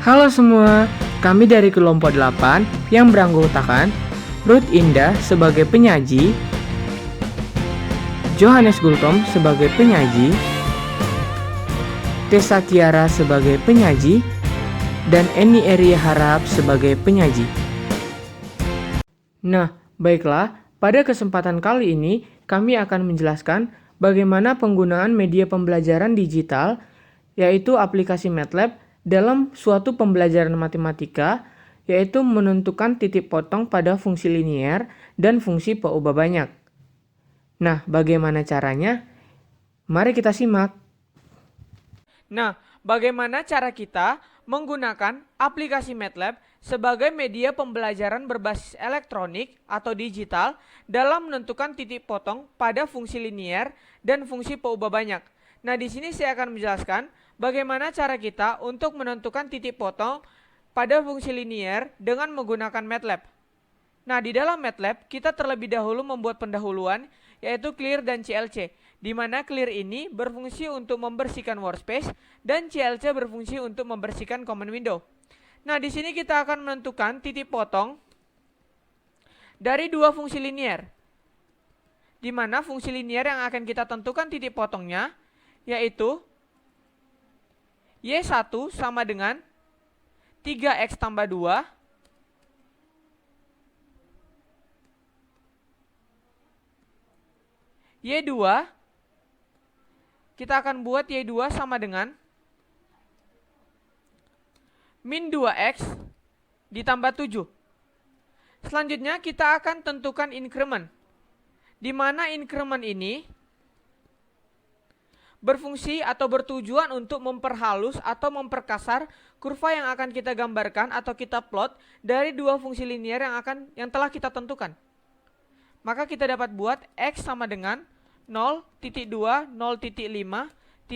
Halo semua, kami dari kelompok 8 yang beranggotakan Ruth Indah sebagai penyaji, Johannes Gultom sebagai penyaji, Tessa Tiara sebagai penyaji, dan Eni Eria Harap sebagai penyaji. Nah, baiklah, pada kesempatan kali ini kami akan menjelaskan bagaimana penggunaan media pembelajaran digital, yaitu aplikasi MATLAB, dalam suatu pembelajaran matematika, yaitu menentukan titik potong pada fungsi linier dan fungsi peubah banyak. Nah, bagaimana caranya? Mari kita simak. Nah, bagaimana cara kita menggunakan aplikasi MATLAB sebagai media pembelajaran berbasis elektronik atau digital dalam menentukan titik potong pada fungsi linier dan fungsi peubah banyak. Nah, di sini saya akan menjelaskan bagaimana cara kita untuk menentukan titik potong pada fungsi linier dengan menggunakan MATLAB. Nah, di dalam MATLAB kita terlebih dahulu membuat pendahuluan yaitu clear dan CLC, di mana clear ini berfungsi untuk membersihkan workspace dan CLC berfungsi untuk membersihkan command window. Nah, di sini kita akan menentukan titik potong dari dua fungsi linier, di mana fungsi linier yang akan kita tentukan titik potongnya yaitu Y1 sama dengan 3X tambah 2 Y2, kita akan buat Y2 sama dengan min 2X ditambah 7. Selanjutnya kita akan tentukan increment, di mana increment ini berfungsi atau bertujuan untuk memperhalus atau memperkasar kurva yang akan kita gambarkan atau kita plot dari dua fungsi linier yang telah kita tentukan. Maka kita dapat buat X sama dengan 0.2, 0.5, 2.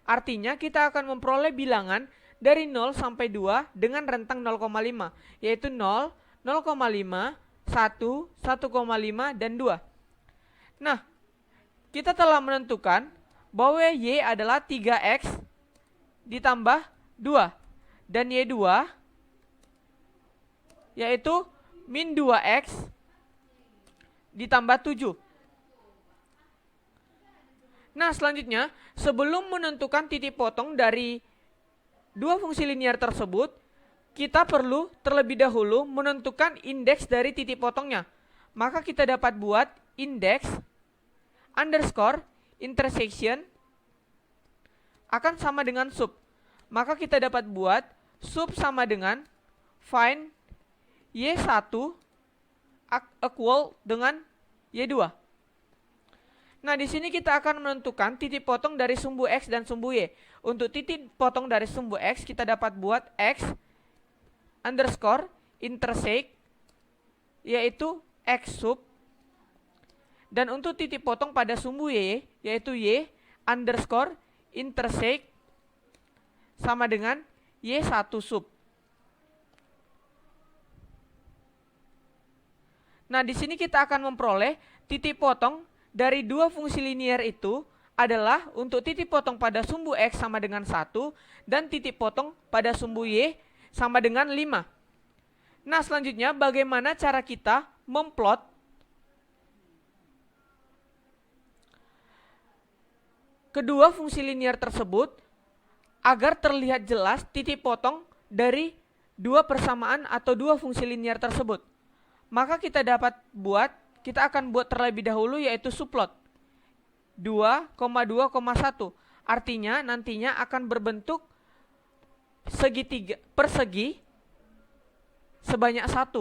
Artinya kita akan memperoleh bilangan dari 0 sampai 2 dengan rentang 0,5, yaitu 0, 0,5, 1, 1,5, dan 2. Nah, kita telah menentukan bahwa Y adalah 3X ditambah 2 dan Y2 yaitu min 2X ditambah 7. Nah, selanjutnya sebelum menentukan titik potong dari dua fungsi linier tersebut, kita perlu terlebih dahulu menentukan indeks dari titik potongnya. Maka kita dapat buat indeks underscore intersection akan sama dengan sub. Maka kita dapat buat sub sama dengan find Y1 equal dengan Y2. Nah, di sini kita akan menentukan titik potong dari sumbu X dan sumbu Y. Untuk titik potong dari sumbu X kita dapat buat X underscore intersect yaitu X sub. Dan untuk titik potong pada sumbu Y, yaitu Y underscore intersect sama dengan Y1 sub. Nah, di sini kita akan memperoleh titik potong dari dua fungsi linier itu adalah untuk titik potong pada sumbu X sama dengan 1 dan titik potong pada sumbu Y sama dengan 5. Nah, selanjutnya bagaimana cara kita memplot kedua fungsi linier tersebut agar terlihat jelas titik potong dari dua persamaan atau dua fungsi linier tersebut. Maka kita akan buat terlebih dahulu yaitu subplot 2,2,1. Artinya nantinya akan berbentuk segitiga persegi sebanyak 1.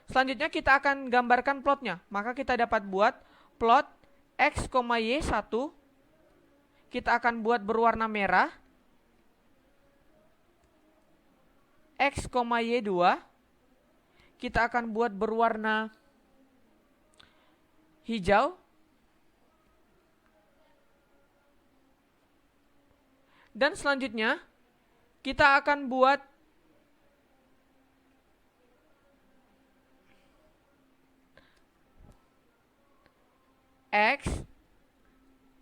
Selanjutnya kita akan gambarkan plotnya. Maka kita dapat buat plot X, Y1, kita akan buat berwarna merah, X, Y2, kita akan buat berwarna hijau, dan selanjutnya kita akan buat X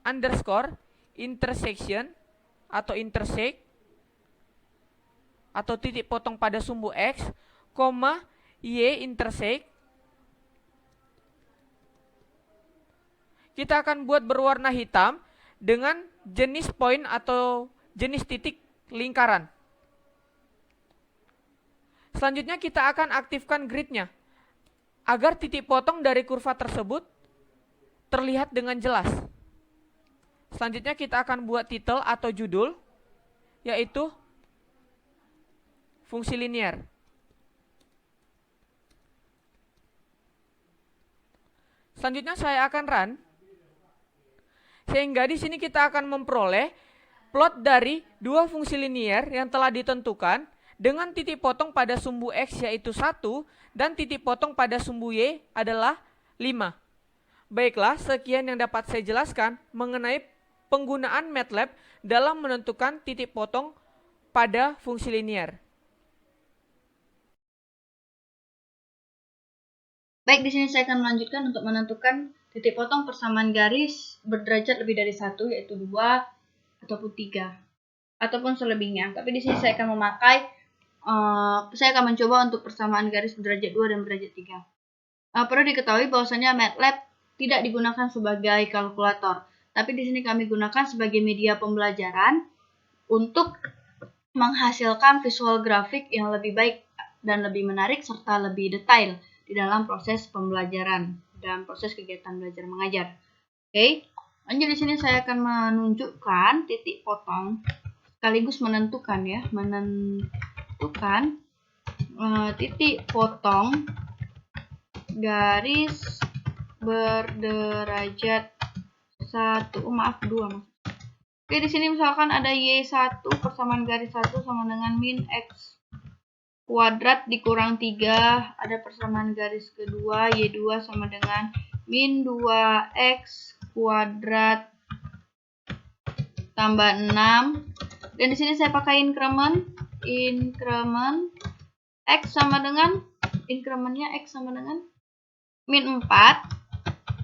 underscore intersection atau intersect atau titik potong pada sumbu X, koma Y intersect. Kita akan buat berwarna hitam dengan jenis poin atau jenis titik lingkaran. Selanjutnya kita akan aktifkan gridnya agar titik potong dari kurva tersebut terlihat dengan jelas. Selanjutnya kita akan buat title atau judul, yaitu fungsi linear. Selanjutnya saya akan run, sehingga di sini kita akan memperoleh plot dari dua fungsi linear yang telah ditentukan dengan titik potong pada sumbu X yaitu 1 dan titik potong pada sumbu Y adalah 5. Baiklah, sekian yang dapat saya jelaskan mengenai penggunaan MATLAB dalam menentukan titik potong pada fungsi linear. Baik, di sini saya akan melanjutkan untuk menentukan titik potong persamaan garis berderajat lebih dari 1, yaitu 2 ataupun 3 ataupun selebihnya. Tapi di sini saya akan memakai saya akan mencoba untuk persamaan garis berderajat 2 dan berderajat 3. Perlu diketahui bahwasanya MATLAB tidak digunakan sebagai kalkulator, tapi di sini kami gunakan sebagai media pembelajaran untuk menghasilkan visual grafik yang lebih baik dan lebih menarik serta lebih detail di dalam proses pembelajaran dan proses kegiatan belajar mengajar. Oke, lanjut di sini saya akan menunjukkan titik potong sekaligus menentukan titik potong garis berderajat 1, 2. Oke, di sini misalkan ada Y1 persamaan garis 1 sama dengan min X kuadrat dikurang 3, ada persamaan garis kedua Y2 sama dengan min 2X kuadrat tambah 6. Dan di sini saya pakai increment X sama dengan incrementnya X sama dengan min 4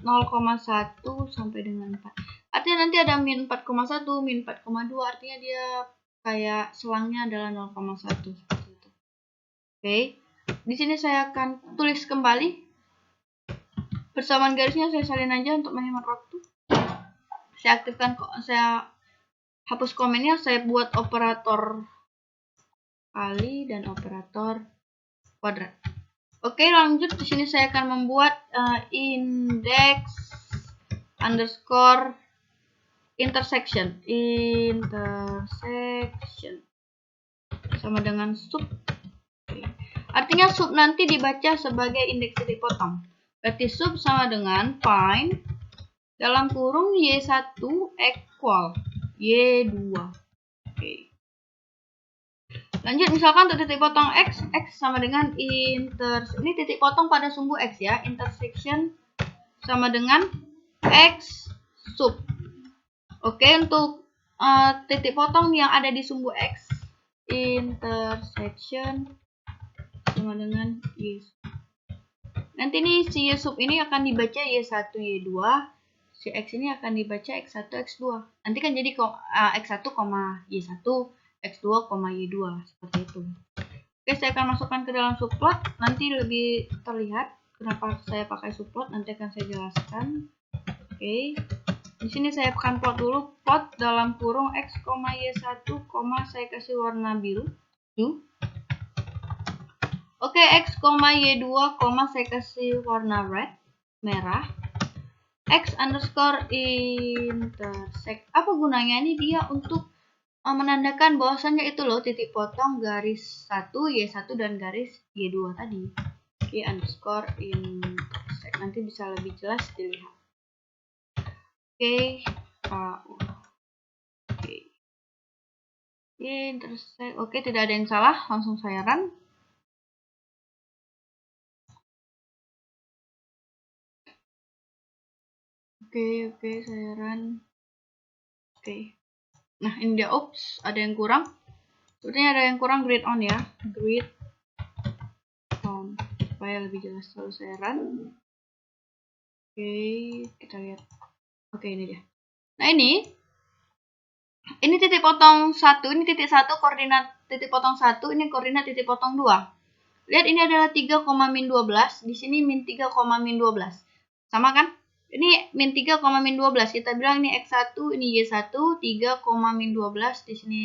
0,1 sampai dengan 4. Artinya nanti ada min 4,1, min 4,2, artinya dia kayak selangnya adalah 0,1 seperti itu. Oke. Di sini saya akan tulis kembali persamaan garisnya, saya salin aja untuk menghemat waktu. Saya aktifkan, saya hapus komennya, saya buat operator kali dan operator kuadrat. Oke, lanjut di sini saya akan membuat index underscore intersection sama dengan sub. Oke. Artinya sub nanti dibaca sebagai indeks titik potong. Berarti sub sama dengan find dalam kurung Y1 equal Y2. Oke. Lanjut, misalkan untuk titik potong X sama dengan ini titik potong pada sumbu X ya, intersection sama dengan X sub. Oke, untuk titik potong yang ada di sumbu X, intersection sama dengan Y sub. Nanti nih si Y sub ini akan dibaca Y1 Y2, si X ini akan dibaca X1 X2. Nanti kan jadi X1, Y1, X2, Y2 seperti itu. Oke, saya akan masukkan ke dalam subplot, nanti lebih terlihat kenapa saya pakai subplot, nanti akan saya jelaskan. Oke, di sini saya akan plot dulu, plot dalam kurung X, Y1, saya kasih warna biru. Oke, X, Y2, saya kasih warna merah. X underscore intersect. Apa gunanya? Ini dia untuk menandakan bahwasannya itu loh titik potong garis 1, Y1 dan garis Y2 tadi. Oke, underscore intersect. Nanti bisa lebih jelas dilihat. Oke, oke. Intersect. Oke, tidak ada yang salah. Langsung saya run. Oke, saya run. Oke. Nah, ini dia, ada yang kurang. Sepertinya ada yang kurang, grid on ya. Grid on. Supaya lebih jelas, lalu saya run. Oke, kita lihat. Oke, ini dia. Nah, ini Ini titik potong 1, ini titik 1 koordinat titik potong 1, ini koordinat titik potong 2. Lihat ini adalah 3, min 12, di sini min 3, min 12. Sama kan? Ini min 3, min 12. Kita bilang ini X1, ini Y1, 3, min 12, di sini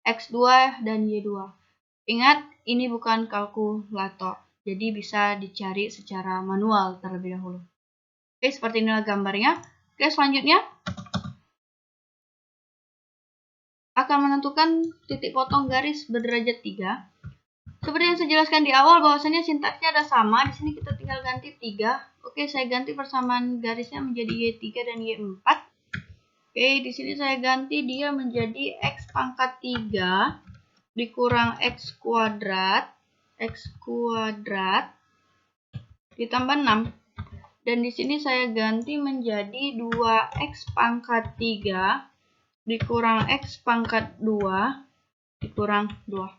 X2 dan Y2. Ingat, ini bukan kalkulator. Jadi bisa dicari secara manual terlebih dahulu. Oke, seperti inilah gambarnya. Oke, selanjutnya akan menentukan titik potong garis berderajat 3. Seperti yang saya jelaskan di awal bahwasanya sintaksnya ada sama. Di sini kita tinggal ganti 3. Oke, saya ganti persamaan garisnya menjadi Y3 dan Y4. Oke, di sini saya ganti dia menjadi X pangkat 3 dikurang X kuadrat ditambah 6. Dan di sini saya ganti menjadi 2X pangkat 3 dikurang X pangkat 2 dikurang 2.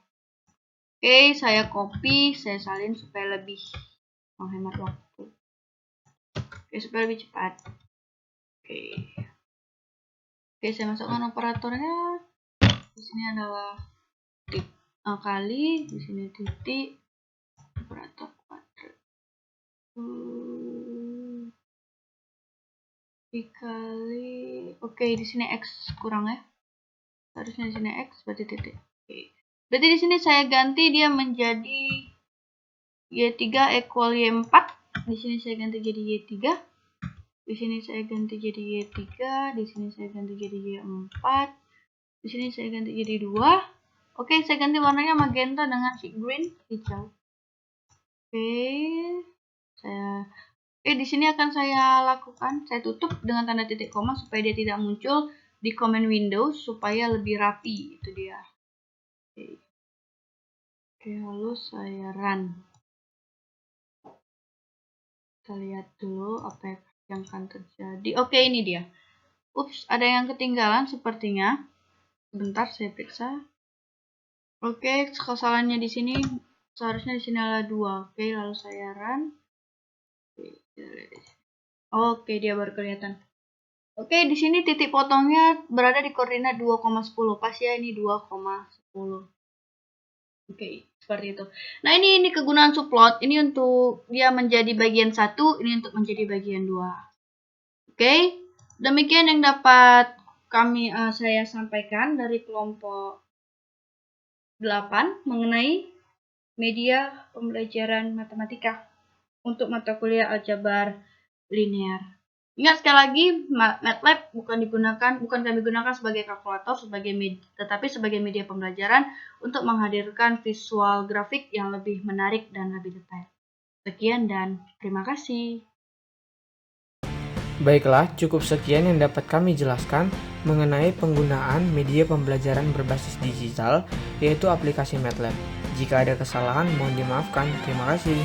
Oke, saya copy, saya salin supaya lebih menghemat waktu. Oke, supaya lebih cepat. Oke, saya masukkan operatornya. Di sini adalah titik kali, di sini titik operator kuadrat. Dikali, oke, di sini X kurang ya. Harusnya di sini X berarti titik. Oke. Berarti di sini saya ganti dia menjadi Y3 equal Y4. Di sini saya ganti jadi Y3. Di sini saya ganti jadi Y3, di sini saya ganti jadi Y4. Di sini saya ganti jadi 2. Oke, saya ganti warnanya magenta dengan green hijau. Oke, di sini akan saya lakukan, saya tutup dengan tanda titik koma supaya dia tidak muncul di command window supaya lebih rapi. Itu dia. Oke, lalu saya run. Kita lihat dulu apa yang akan terjadi. Oke, ini dia. Ups, ada yang ketinggalan sepertinya. Sebentar, saya periksa. Oke, kesalahannya di sini seharusnya di sini adalah 2. Oke, lalu saya run. Oke, dia baru kelihatan. Oke, di sini titik potongnya berada di koordinat 2,10. Pas ya, ini 2,10. Oke, seperti itu. Nah, ini kegunaan subplot. Ini untuk dia menjadi bagian 1, ini untuk menjadi bagian 2. Oke, demikian yang dapat saya sampaikan dari kelompok 8 mengenai media pembelajaran matematika untuk mata kuliah aljabar linear. Ingat sekali lagi, MATLAB bukan kami gunakan sebagai kalkulator, tetapi sebagai media pembelajaran untuk menghadirkan visual grafik yang lebih menarik dan lebih detail. Sekian dan terima kasih. Baiklah, cukup sekian yang dapat kami jelaskan mengenai penggunaan media pembelajaran berbasis digital, yaitu aplikasi MATLAB. Jika ada kesalahan, mohon dimaafkan. Terima kasih.